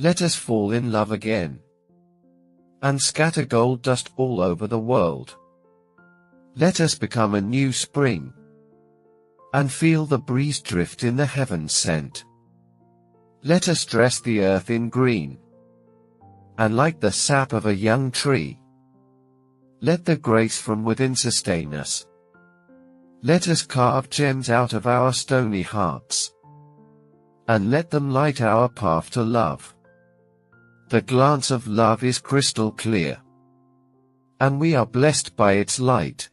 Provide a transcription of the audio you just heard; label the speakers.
Speaker 1: Let us fall in love again, and scatter gold dust all over the world. Let us become a new spring, and feel the breeze drift in the heavens sent. Let us dress the earth in green, and like the sap of a young tree, let the grace from within sustain us. Let us carve gems out of our stony hearts, and let them light our path to love. The glance of love is crystal clear, and we are blessed by its light.